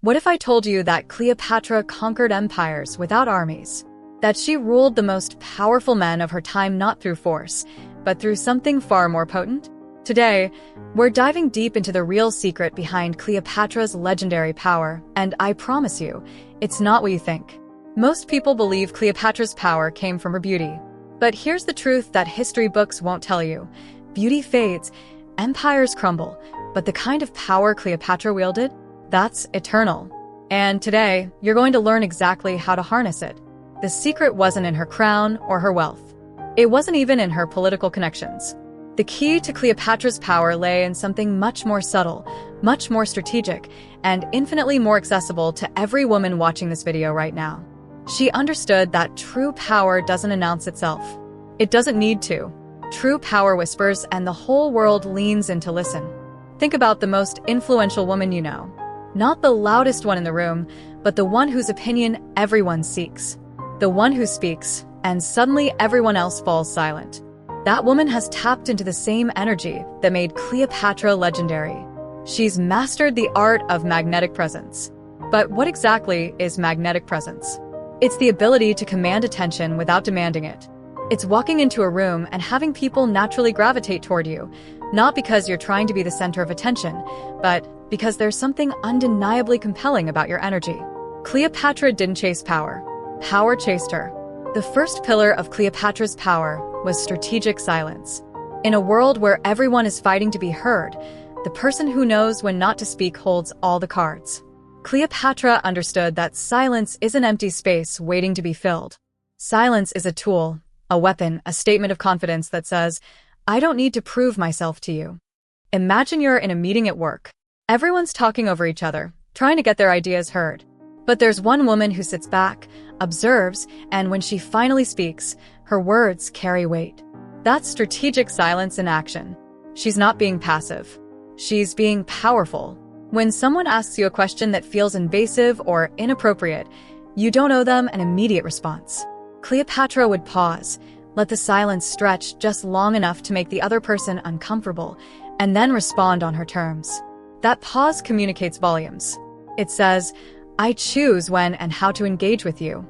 What if I told you that Cleopatra conquered empires without armies? That she ruled the most powerful men of her time not through force, but through something far more potent? Today, we're diving deep into the real secret behind Cleopatra's legendary power, and I promise you, it's not what you think. Most people believe Cleopatra's power came from her beauty. But here's the truth that history books won't tell you. Beauty fades, empires crumble, but the kind of power Cleopatra wielded? That's eternal. And today, you're going to learn exactly how to harness it. The secret wasn't in her crown or her wealth. It wasn't even in her political connections. The key to Cleopatra's power lay in something much more subtle, much more strategic, and infinitely more accessible to every woman watching this video right now. She understood that true power doesn't announce itself. It doesn't need to. True power whispers, and the whole world leans in to listen. Think about the most influential woman you know. Not the loudest one in the room, but the one whose opinion everyone seeks. The one who speaks, and suddenly everyone else falls silent. That woman has tapped into the same energy that made Cleopatra legendary. She's mastered the art of magnetic presence. But what exactly is magnetic presence? It's the ability to command attention without demanding it. It's walking into a room and having people naturally gravitate toward you, not because you're trying to be the center of attention, but because there's something undeniably compelling about your energy. Cleopatra didn't chase power. Power chased her. The first pillar of Cleopatra's power was strategic silence. In a world where everyone is fighting to be heard, the person who knows when not to speak holds all the cards. Cleopatra understood that silence is an empty space waiting to be filled. Silence is a tool, a weapon, a statement of confidence that says, I don't need to prove myself to you. Imagine you're in a meeting at work. Everyone's talking over each other, trying to get their ideas heard. But there's one woman who sits back, observes, and when she finally speaks, her words carry weight. That's strategic silence in action. She's not being passive. She's being powerful. When someone asks you a question that feels invasive or inappropriate, you don't owe them an immediate response. Cleopatra would pause, let the silence stretch just long enough to make the other person uncomfortable, and then respond on her terms. That pause communicates volumes. It says, I choose when and how to engage with you.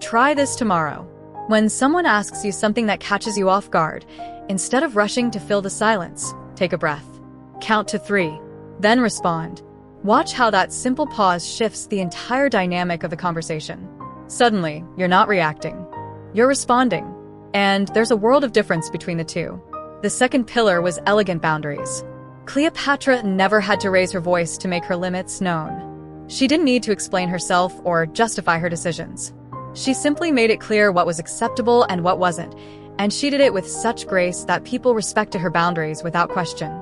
Try this tomorrow. When someone asks you something that catches you off guard, instead of rushing to fill the silence, take a breath. Count to 3. Then respond. Watch how that simple pause shifts the entire dynamic of the conversation. Suddenly, you're not reacting. You're responding. And there's a world of difference between the two. The second pillar was elegant boundaries. Cleopatra never had to raise her voice to make her limits known. She didn't need to explain herself or justify her decisions. She simply made it clear what was acceptable and what wasn't, and she did it with such grace that people respected her boundaries without question.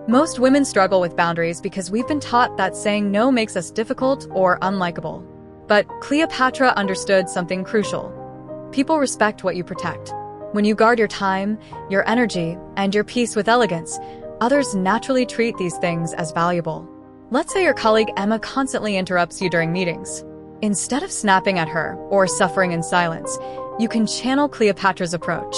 Most women struggle with boundaries because we've been taught that saying no makes us difficult or unlikable. But Cleopatra understood something crucial. People respect what you protect. When you guard your time, your energy, and your peace with elegance, others naturally treat these things as valuable. Let's say your colleague Emma constantly interrupts you during meetings. Instead of snapping at her or suffering in silence, you can channel Cleopatra's approach.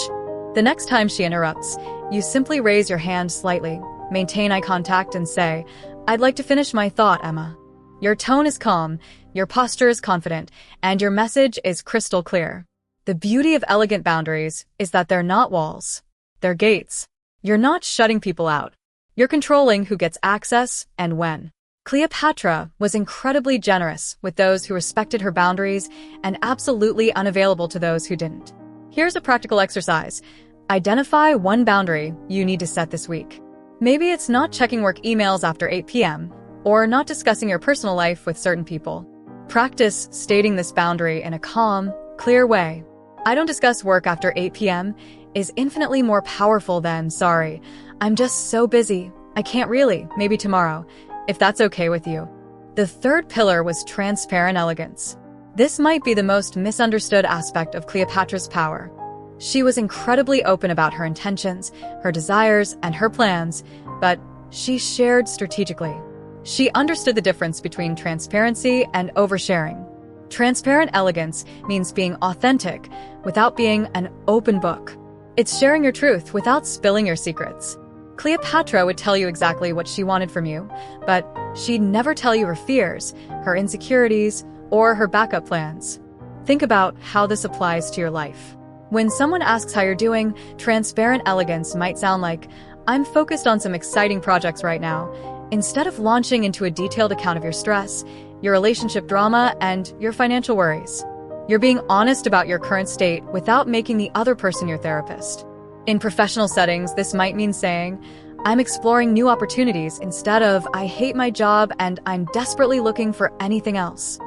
The next time she interrupts, you simply raise your hand slightly, maintain eye contact, and say, I'd like to finish my thought, Emma. Your tone is calm, your posture is confident, and your message is crystal clear. The beauty of elegant boundaries is that they're not walls. They're gates. You're not shutting people out. You're controlling who gets access and when. Cleopatra was incredibly generous with those who respected her boundaries and absolutely unavailable to those who didn't. Here's a practical exercise. Identify one boundary you need to set this week. Maybe it's not checking work emails after 8 p.m. or not discussing your personal life with certain people. Practice stating this boundary in a calm, clear way. I don't discuss work after 8 p.m. is infinitely more powerful than, sorry, I'm just so busy, I can't really, maybe tomorrow, if that's okay with you. The third pillar was transparent elegance. This might be the most misunderstood aspect of Cleopatra's power. She was incredibly open about her intentions, her desires, and her plans, but she shared strategically. She understood the difference between transparency and oversharing. Transparent elegance means being authentic without being an open book. It's sharing your truth without spilling your secrets. Cleopatra would tell you exactly what she wanted from you, but she'd never tell you her fears, her insecurities, or her backup plans. Think about how this applies to your life. When someone asks how you're doing, transparent elegance might sound like, "I'm focused on some exciting projects right now," instead of launching into a detailed account of your stress, your relationship drama, and your financial worries. You're being honest about your current state without making the other person your therapist. In professional settings, this might mean saying, "I'm exploring new opportunities," instead of, "I hate my job and I'm desperately looking for anything else."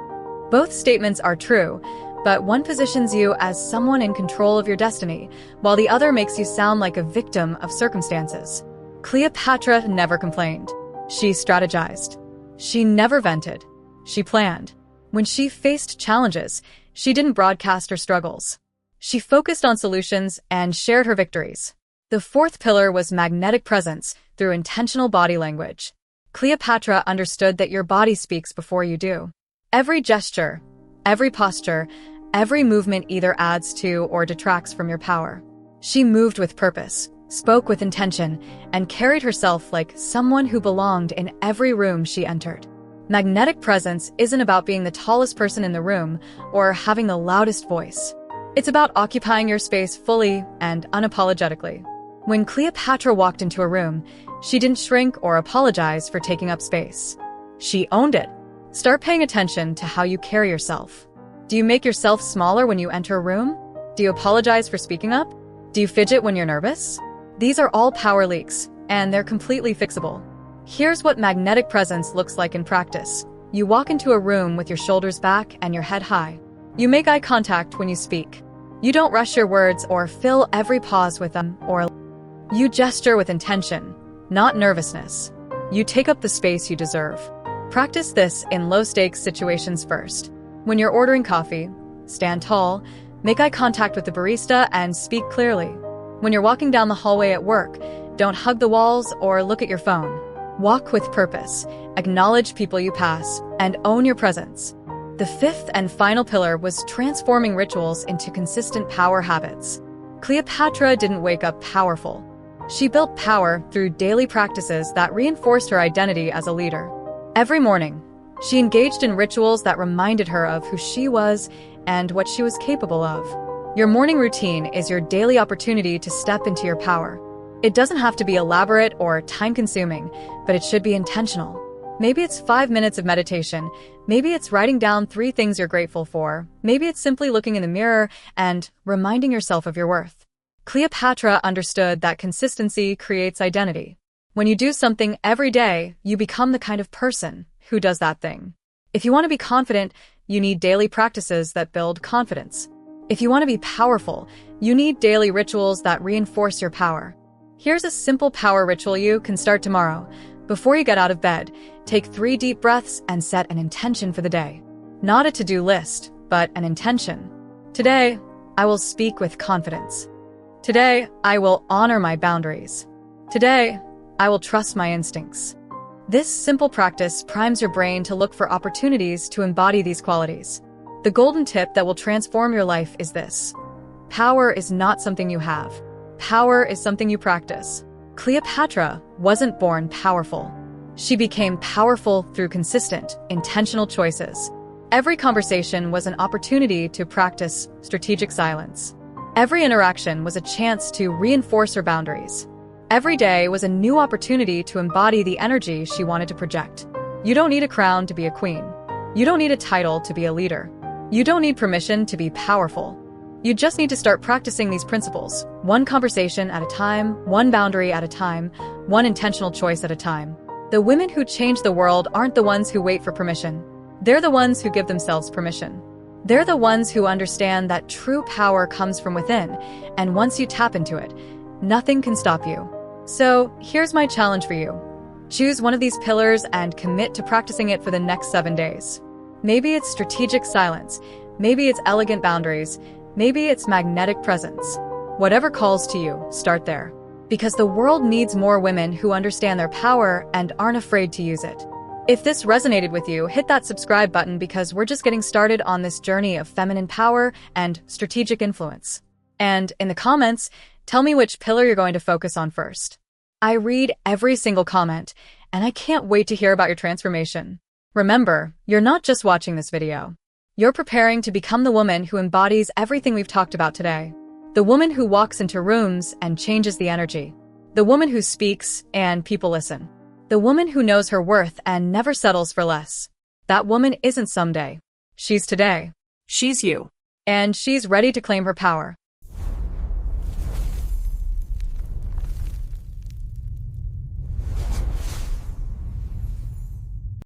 Both statements are true, but one positions you as someone in control of your destiny, while the other makes you sound like a victim of circumstances. Cleopatra never complained. She strategized. She never vented. She planned. When she faced challenges, she didn't broadcast her struggles. She focused on solutions and shared her victories. The fourth pillar was magnetic presence through intentional body language. Cleopatra understood that your body speaks before you do. Every gesture, every posture, every movement either adds to or detracts from your power. She moved with purpose, spoke with intention, and carried herself like someone who belonged in every room she entered. Magnetic presence isn't about being the tallest person in the room or having the loudest voice. It's about occupying your space fully and unapologetically. When Cleopatra walked into a room, she didn't shrink or apologize for taking up space. She owned it. Start paying attention to how you carry yourself. Do you make yourself smaller when you enter a room? Do you apologize for speaking up? Do you fidget when you're nervous? These are all power leaks, and they're completely fixable. Here's what magnetic presence looks like in practice. You walk into a room with your shoulders back and your head high. You make eye contact when you speak. You don't rush your words or fill every pause with them, or you gesture with intention, not nervousness. You take up the space you deserve. Practice this in low-stakes situations first. When you're ordering coffee, stand tall, make eye contact with the barista, and speak clearly. When you're walking down the hallway at work, don't hug the walls or look at your phone. Walk with purpose, acknowledge people you pass, and own your presence. The fifth and final pillar was transforming rituals into consistent power habits. Cleopatra didn't wake up powerful. She built power through daily practices that reinforced her identity as a leader. Every morning, she engaged in rituals that reminded her of who she was and what she was capable of. Your morning routine is your daily opportunity to step into your power. It doesn't have to be elaborate or time-consuming, but it should be intentional. Maybe it's 5 minutes of meditation. Maybe it's writing down 3 things you're grateful for. Maybe it's simply looking in the mirror and reminding yourself of your worth. Cleopatra understood that consistency creates identity. When you do something every day, you become the kind of person who does that thing. If you want to be confident, you need daily practices that build confidence. If you want to be powerful, you need daily rituals that reinforce your power. Here's a simple power ritual you can start tomorrow. Before you get out of bed, take 3 deep breaths and set an intention for the day. Not a to-do list, but an intention. Today, I will speak with confidence. Today, I will honor my boundaries. Today, I will trust my instincts. This simple practice primes your brain to look for opportunities to embody these qualities. The golden tip that will transform your life is this: power is not something you have. Power is something you practice. Cleopatra wasn't born powerful. She became powerful through consistent, intentional choices. Every conversation was an opportunity to practice strategic silence. Every interaction was a chance to reinforce her boundaries. Every day was a new opportunity to embody the energy she wanted to project. You don't need a crown to be a queen. You don't need a title to be a leader. You don't need permission to be powerful. You just need to start practicing these principles, one conversation at a time, one boundary at a time, one intentional choice at a time. The women who change the world aren't the ones who wait for permission. They're the ones who give themselves permission. They're the ones who understand that true power comes from within, and once you tap into it, nothing can stop you. So, here's my challenge for you. Choose one of these pillars and commit to practicing it for the next 7 days. Maybe it's strategic silence. Maybe it's elegant boundaries. Maybe it's magnetic presence. Whatever calls to you, start there. Because the world needs more women who understand their power and aren't afraid to use it. If this resonated with you, hit that subscribe button because we're just getting started on this journey of feminine power and strategic influence. And in the comments, tell me which pillar you're going to focus on first. I read every single comment, and I can't wait to hear about your transformation. Remember, you're not just watching this video. You're preparing to become the woman who embodies everything we've talked about today. The woman who walks into rooms and changes the energy. The woman who speaks and people listen. The woman who knows her worth and never settles for less. That woman isn't someday. She's today. She's you. And she's ready to claim her power.